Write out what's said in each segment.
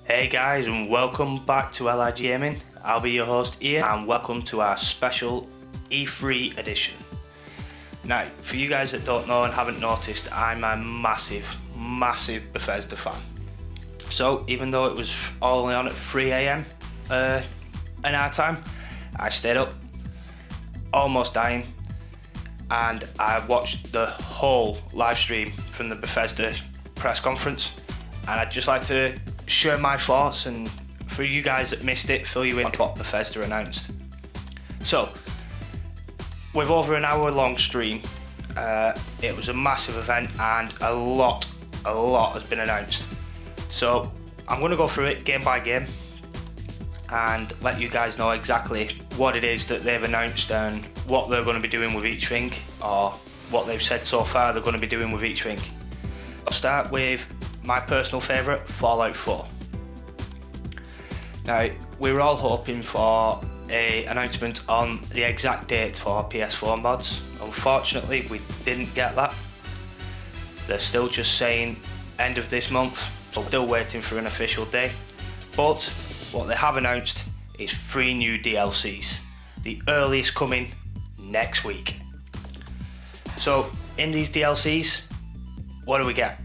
Hey guys, and welcome back to LIG Gaming. I'll be your host Ian, and welcome to our special E3 edition. Now, for you guys that don't know and haven't noticed, I'm a massive Bethesda fan. So even though it was only on at 3 AM in our time, I stayed up, almost dying, and I watched the whole live stream from the Bethesda press conference, and I'd just like to share my thoughts, and for you guys that missed it, fill you in on what Bethesda announced. So, with over an hour long stream, it was a massive event and a lot has been announced. So, I'm going to go through it game by game and let you guys know exactly what it is that they've announced and what they're going to be doing with each thing, or what they've said so far they're going to be doing with each thing. I'll start with my personal favourite, Fallout 4. Now, we were all hoping for an announcement on the exact date for PS4 mods. Unfortunately, we didn't get that. They're still just saying end of this month, so we're still waiting for an official day. But what they have announced is 3 new DLCs, the earliest coming next week. So, in these DLCs, what do we get?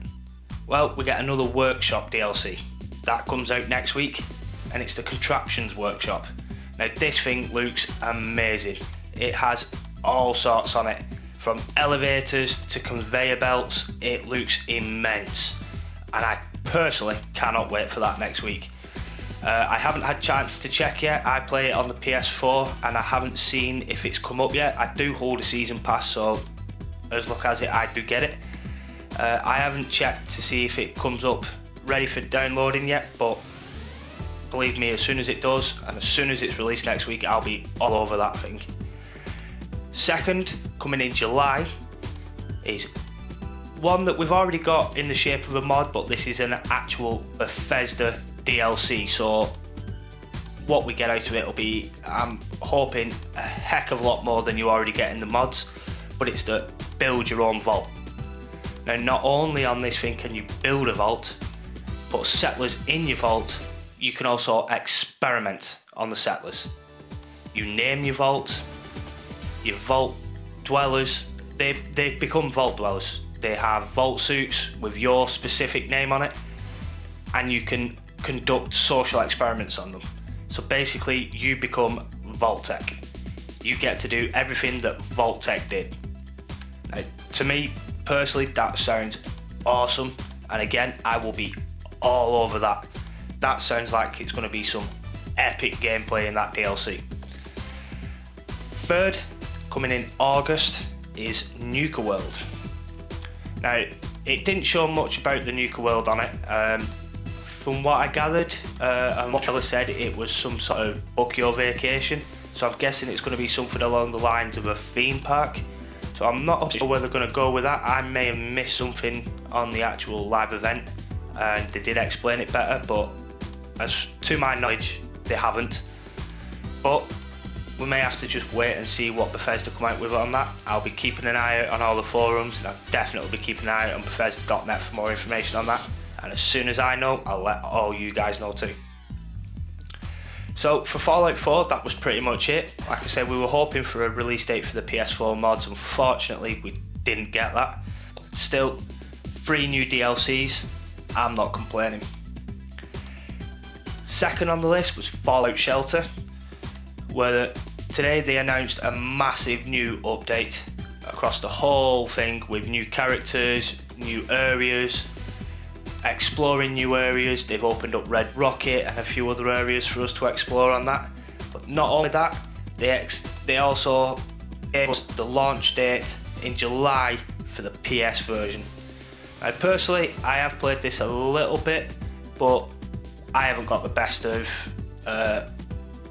Well, we get another workshop DLC. That comes out next week, and it's the Contraptions Workshop. Now this thing looks amazing. It has all sorts on it, from elevators to conveyor belts. It looks immense, and I personally cannot wait for that next week. I haven't had a chance to check yet. I play it on the PS4 and I haven't seen if it's come up yet. I do hold a season pass, so as luck as it, I do get it. I haven't checked to see if it comes up ready for downloading yet, but believe me, as soon as it does and as soon as it's released next week, I'll be all over that thing. Second, coming in July, is one that we've already got in the shape of a mod, but this is an actual Bethesda DLC, so what we get out of it will be, I'm hoping, a heck of a lot more than you already get in the mods, but it's the build your own vault. Now, not only on this thing can you build a vault, but settlers in your vault, you can also experiment on the settlers. You name your vault dwellers, they become vault dwellers. They have vault suits with your specific name on it, and you can conduct social experiments on them. So basically, you become Vault-Tec. You get to do everything that Vault-Tec did. Now, to me, personally, that sounds awesome, and again, I will be all over that. That sounds like it's going to be some epic gameplay in that DLC. Third, coming in August, is Nuka World. Now, it didn't show much about the Nuka World on it. From what I gathered, and what Ella said, it was some sort of book your vacation, so I'm guessing it's going to be something along the lines of a theme park. So I'm not sure where they're going to go with that. I may have missed something on the actual live event, and they did explain it better, but as to my knowledge, they haven't. But we may have to just wait and see what Bethesda come out with on that. I'll be keeping an eye out on all the forums, and I'll definitely be keeping an eye out on Bethesda.net for more information on that. And as soon as I know, I'll let all you guys know too. So for Fallout 4, that was pretty much it. Like I said, we were hoping for a release date for the PS4 mods. Unfortunately, we didn't get that. Still, 3 new DLCs. I'm not complaining. Second on the list was Fallout Shelter, where today they announced a massive new update across the whole thing with new characters, new areas, exploring new areas. They've opened up Red Rocket and a few other areas for us to explore on that. But not only that, they also gave us the launch date in July for the PS version. Now personally, I have played this a little bit, but I haven't got the best of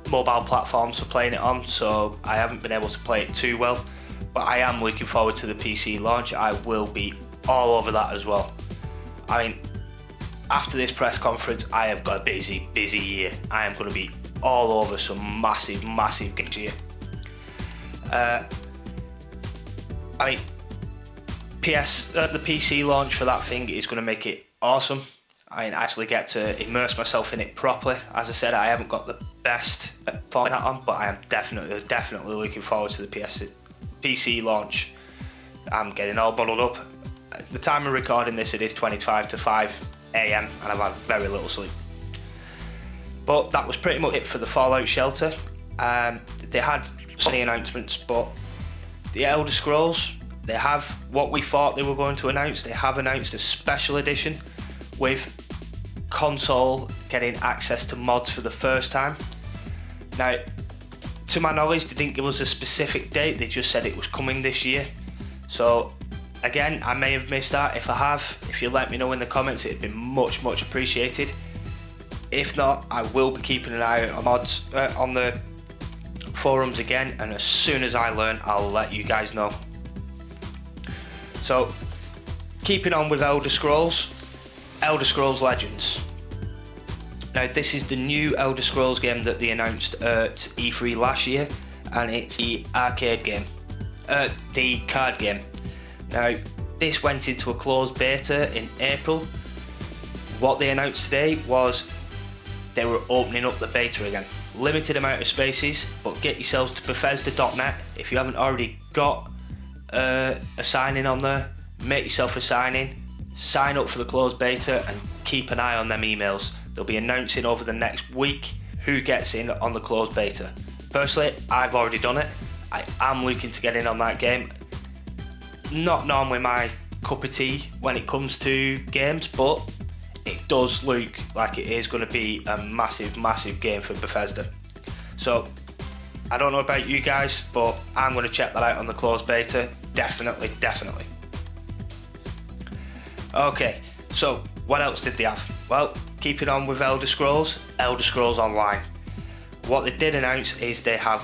mobile platforms for playing it on, so I haven't been able to play it too well. But I am looking forward to the PC launch. I will be all over that as well. I mean, after this press conference, I have got a busy year. I am going to be all over some massive games here. I mean, the PC launch for that thing is going to make it awesome. I actually get to immerse myself in it properly. As I said, I haven't got the best format on, but I am definitely looking forward to the PC launch. I'm getting all bundled up. At the time of recording this, it is 25 to 5 AM and I've had very little sleep. But that was pretty much it for the Fallout Shelter. They had some announcements, but the Elder Scrolls, they have what we thought they were going to announce. They have announced a special edition with console getting access to mods for the first time. Now, to my knowledge, they didn't give us a specific date, they just said it was coming this year. So again, I may have missed that. If I have, if you let me know in the comments, it'd be much appreciated. If not, I will be keeping an eye out on mods on the forums again, and as soon as I learn, I'll let you guys know. So, keeping on with Elder Scrolls Legends. Now, this is the new Elder Scrolls game that they announced at E3 last year, and it's the arcade game, the card game. Now, this went into a closed beta in April. What they announced today was they were opening up the beta again. Limited amount of spaces, but get yourselves to bethesda.net. If you haven't already got a sign in on there, make yourself a sign in, sign up for the closed beta, and keep an eye on them emails. They'll be announcing over the next week who gets in on the closed beta. Personally, I've already done it. I am looking to get in on that game. Not normally my cup of tea when it comes to games, but it does look like it is going to be a massive game for Bethesda. So, I don't know about you guys, but I'm going to check that out on the closed beta. Definitely. Okay, so what else did they have? Well, keeping on with Elder Scrolls Online. What they did announce is they have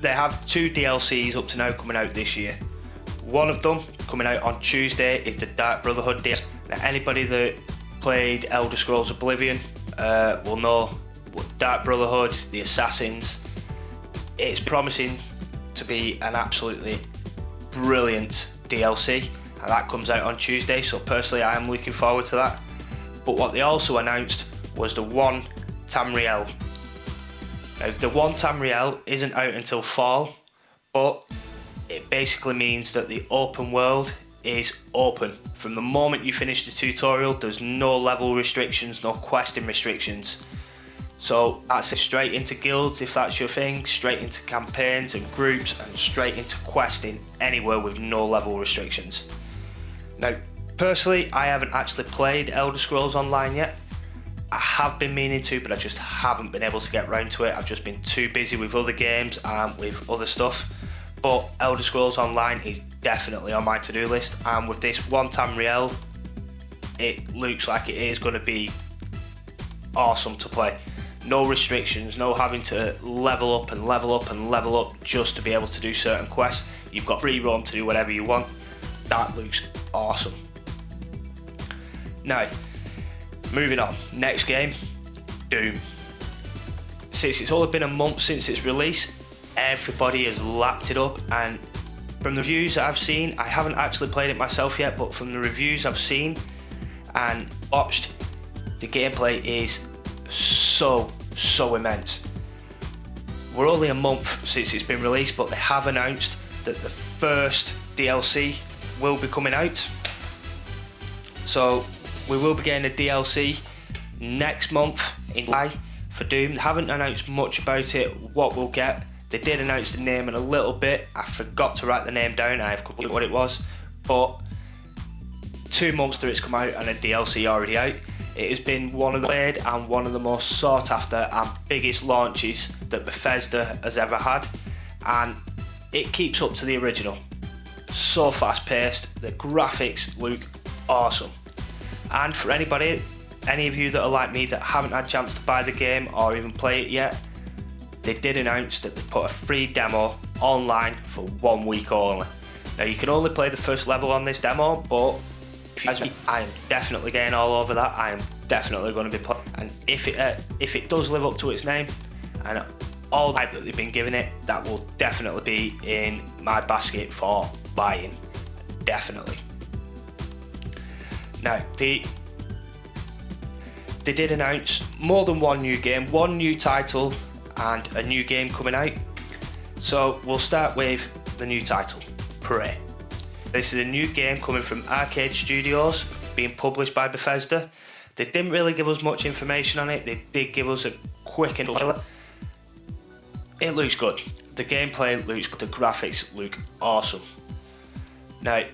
2 DLCs up to now coming out this year. One of them coming out on Tuesday is the Dark Brotherhood DLC. Now, anybody that played Elder Scrolls Oblivion will know Dark Brotherhood, the Assassins. It's promising to be an absolutely brilliant DLC, and that comes out on Tuesday, so personally I am looking forward to that. But what they also announced was the 1 Tamriel. Now, the 1 Tamriel isn't out until fall, but it basically means that the open world is open. From the moment you finish the tutorial, there's no level restrictions, no questing restrictions. So that's it, straight into guilds if that's your thing, straight into campaigns and groups, and straight into questing anywhere with no level restrictions. Now, personally, I haven't actually played Elder Scrolls Online yet. I have been meaning to, but I just haven't been able to get round to it. I've just been too busy with other games and with other stuff. But Elder Scrolls Online is definitely on my to-do list, and with this 1 Tamriel, it looks like it is going to be awesome to play. No restrictions, no having to level up just to be able to do certain quests. You've got free roam to do whatever you want. That looks awesome. Now, moving on. Next game, Doom. Since it's only been a month since its release, everybody has lapped it up, and from the reviews that I've seen, I haven't actually played it myself yet, but from the reviews I've seen and watched, the gameplay is so immense. We're only a month since it's been released, but they have announced that the first DLC will be coming out. So we will be getting a DLC next month in July for Doom. They haven't announced much about it, what we'll get. They did announce the name in a little bit. I forgot to write the name down. I have completely what it was. But 2 months after it's come out and a DLC already out, it has been one of the played and one of the most sought after and biggest launches that Bethesda has ever had, and it keeps up to the original. So fast paced, the graphics look awesome. And for any of you that are like me that haven't had a chance to buy the game or even play it yet, they did announce that they put a free demo online for 1 week only. Now, you can only play the first level on this demo, but if you ask me, I am definitely getting all over that. I am definitely going to be playing, and if it does live up to its name and all the hype that they've been giving it, that will definitely be in my basket for buying, definitely. Now, the they did announce more than one new game, one new title and a new game coming out. So we'll start with the new title, Prey. This is a new game coming from Arcade Studios, being published by Bethesda. They didn't really give us much information on it. They did give us a quick trailer. It looks good. The gameplay looks good. The graphics look awesome. Now,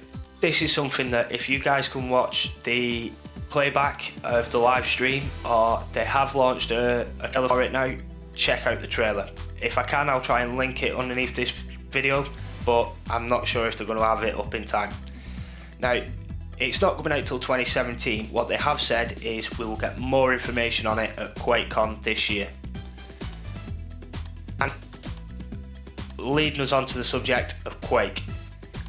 this is something that if you guys can watch the playback of the live stream, or they have launched a trailer for it now, check out the trailer. If I can, I'll try and link it underneath this video, but I'm not sure if they're going to have it up in time. Now, it's not coming out till 2017. What they have said is we will get more information on it at QuakeCon this year. And leading us on to the subject of Quake,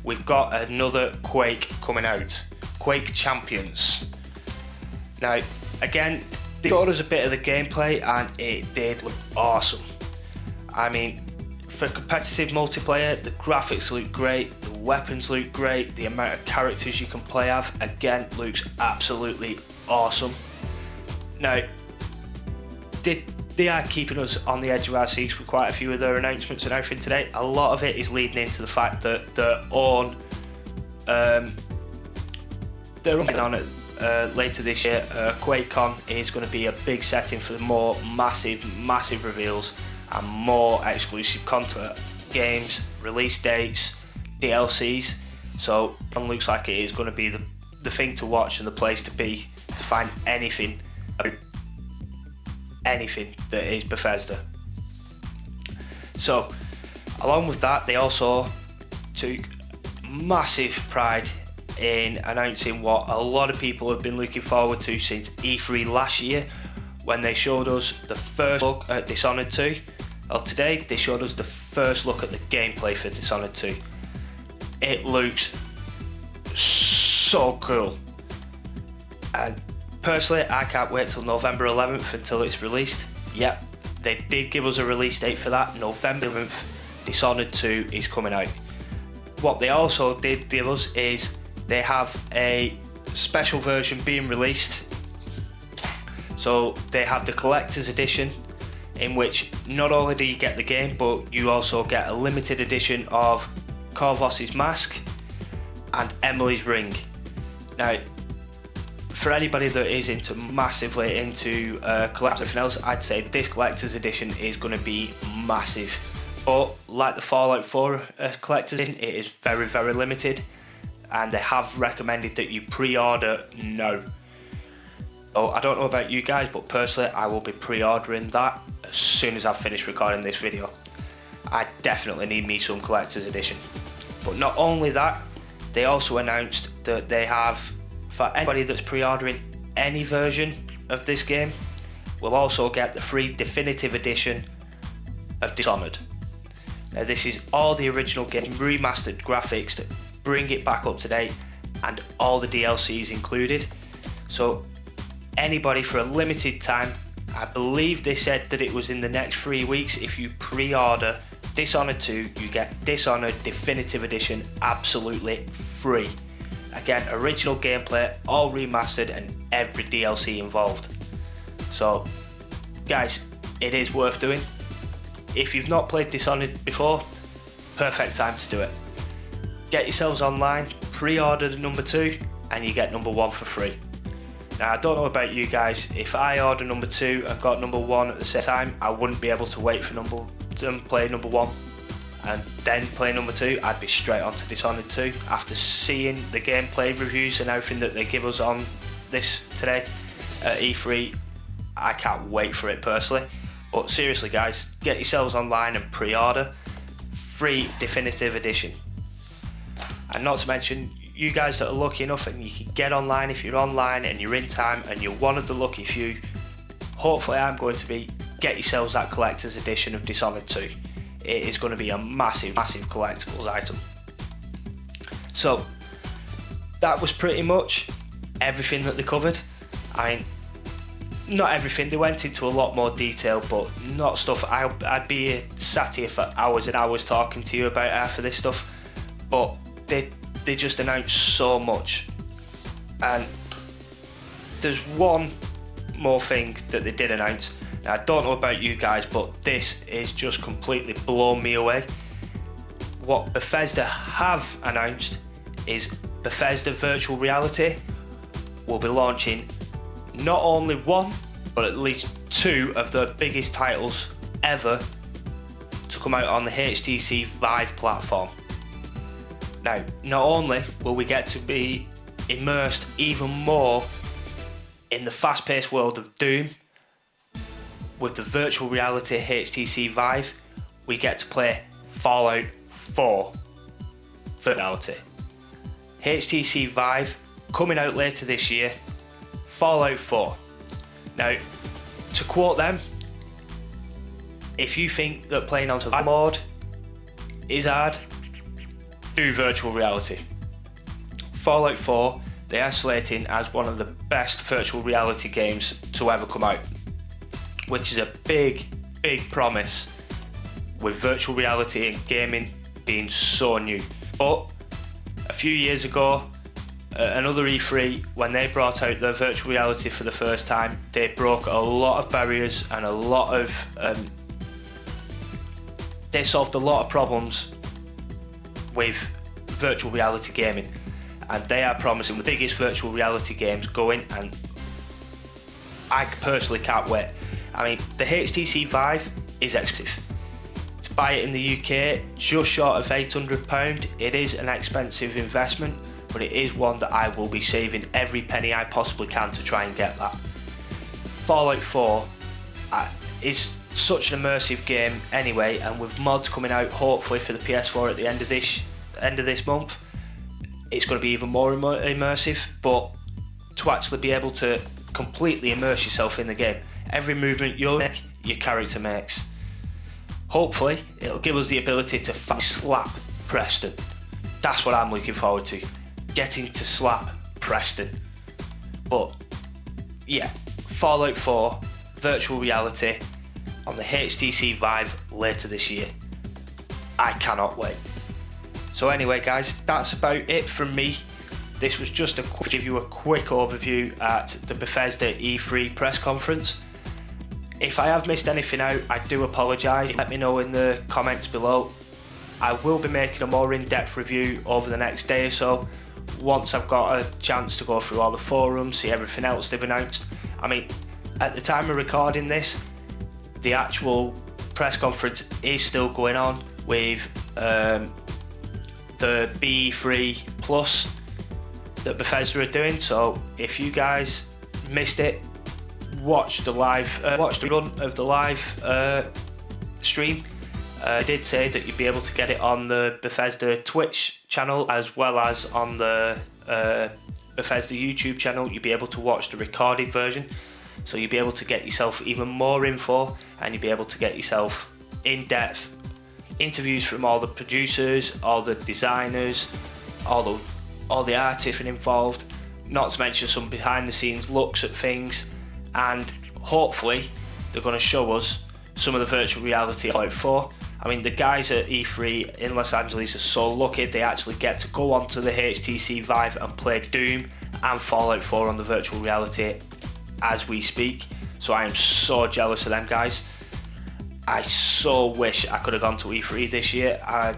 we've got another Quake coming out, Quake Champions. Now, again, they showed us a bit of the gameplay and it did look awesome. I mean, for competitive multiplayer, the graphics look great, the weapons look great, the amount of characters you can play as, again, looks absolutely awesome. Now, they are keeping us on the edge of our seats with quite a few of their announcements and everything today. A lot of it is leading into the fact that their own, they're running on it later this year. QuakeCon is going to be a big setting for more massive reveals and more exclusive content, games, release dates, DLCs. So it looks like it is going to be the thing to watch and the place to be to find anything that is Bethesda. So along with that, they also took massive pride in announcing what a lot of people have been looking forward to since E3 last year, when they showed us the first look at Dishonored 2. Well, today they showed us the first look at the gameplay for Dishonored 2. It looks so cool, and personally I can't wait till November 11th until it's released. Yep, they did give us a release date for that. November 11th, Dishonored 2 is coming out. What they also did give us is they have a special version being released. So they have the collector's edition, in which not only do you get the game, but you also get a limited edition of Corvus's mask and Emily's ring. Now, for anybody that is massively into collecting everything else, I'd say this collector's edition is going to be massive. But like the Fallout 4 collector's edition, it is very limited, and they have recommended that you pre-order now. So I don't know about you guys, but personally I will be pre-ordering that as soon as I've finished recording this video. I definitely need me some collector's edition. But not only that, they also announced that they have, for anybody that's pre-ordering any version of this game, will also get the free definitive edition of Dishonored. Now, this is all the original game, remastered graphics that bring it back up to date, and all the DLCs included. So anybody, for a limited time, I believe they said that it was in the next 3 weeks, if you pre-order Dishonored 2, you get Dishonored Definitive Edition absolutely free. Again, original gameplay, all remastered, and every DLC involved. So guys, it is worth doing. If you've not played Dishonored before, perfect time to do it. Get yourselves online, pre-order the number 2, and you get number 1 for free. Now, I don't know about you guys, if I order number 2 and got number 1 at the same time, I wouldn't be able to wait for play number 1 and then play number 2. I'd be straight on to Dishonored 2. After seeing the gameplay reviews and everything that they give us on this today at E3, I can't wait for it personally. But seriously guys, get yourselves online and pre-order. Free definitive edition. And not to mention, you guys that are lucky enough and you can get online, if you're online and you're in time and you're one of the lucky few, hopefully I'm going to be, get yourselves that collector's edition of Dishonored 2. It is going to be a massive collectibles item. So that was pretty much everything that they covered. I mean, not everything, they went into a lot more detail, but not stuff I'd be sat here for hours and hours talking to you about half of this stuff. But they just announced so much, and there's one more thing that they did announce. Now, I don't know about you guys, but this is just completely blown me away. What Bethesda have announced is Bethesda Virtual Reality will be launching not only one, but at least two of the biggest titles ever to come out on the HTC Vive platform. Now, not only will we get to be immersed even more in the fast-paced world of Doom, with the virtual reality HTC Vive, we get to play Fallout 4 reality. HTC Vive coming out later this year, Fallout 4. Now, to quote them, if you think that playing on survival mode is hard, do virtual reality. Fallout 4, they are slating as one of the best virtual reality games to ever come out, which is a big promise with virtual reality and gaming being so new. But a few years ago, another E3, when they brought out their virtual reality for the first time, they broke a lot of barriers and they solved a lot of problems with virtual reality gaming, and they are promising the biggest virtual reality games going, and I personally can't wait. I mean, the HTC Vive is expensive. To buy it in the UK, just short of £800, it is an expensive investment, but it is one that I will be saving every penny I possibly can to try and get that. Fallout 4 is such an immersive game anyway, and with mods coming out hopefully for the PS4 at the end of this month, it's going to be even more immersive. But to actually be able to completely immerse yourself in the game, every movement you make, your character makes. Hopefully it'll give us the ability to slap Preston. That's what I'm looking forward to, getting to slap Preston. But yeah, Fallout 4 virtual reality on the HTC Vive later this year. I cannot wait. So anyway guys, that's about it from me. This was just to give you a quick overview at the Bethesda E3 press conference. If I have missed anything out, I do apologise. Let me know in the comments below. I will be making a more in-depth review over the next day or so, once I've got a chance to go through all the forums, see everything else they've announced. I mean, at the time of recording this, the actual press conference is still going on with the B3 Plus that Bethesda are doing. So if you guys missed it, watch the run of the live stream. I did say that you'd be able to get it on the Bethesda Twitch channel as well as on the Bethesda YouTube channel. You'd be able to watch the recorded version, so you'll be able to get yourself even more info, and you'll be able to get yourself in-depth interviews from all the producers, all the designers, all the artists involved, not to mention some behind the scenes looks at things, and hopefully they're going to show us some of the virtual reality Fallout 4. I mean, the guys at E3 in Los Angeles are so lucky they actually get to go onto the HTC Vive and play Doom and Fallout 4 on the virtual reality as we speak. So I am so jealous of them guys. I so wish I could have gone to E3 this year. I'm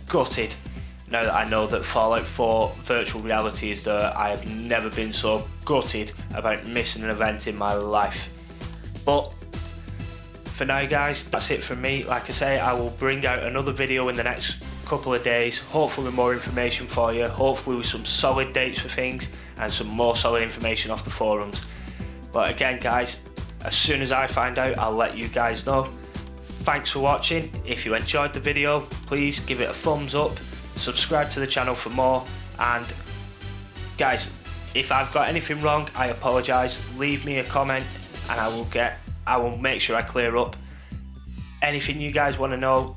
gutted now that I know that Fallout 4 virtual reality is there. I have never been so gutted about missing an event in my life. But for now guys, that's it from me. Like I say, I will bring out another video in the next couple of days, hopefully with more information for you, hopefully with some solid dates for things and some more solid information off the forums. But again guys, as soon as I find out, I'll let you guys know. Thanks for watching. If you enjoyed the video, please give it a thumbs up, subscribe to the channel for more, and guys, if I've got anything wrong, I apologise. Leave me a comment and I will make sure I clear up. Anything you guys want to know,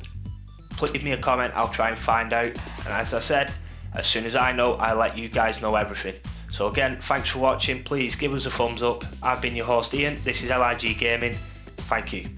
please give me a comment. I'll try and find out, and as I said, as soon as I know, I'll let you guys know everything. So again, thanks for watching. Please give us a thumbs up. I've been your host Ian. This is LIG Gaming. Thank you.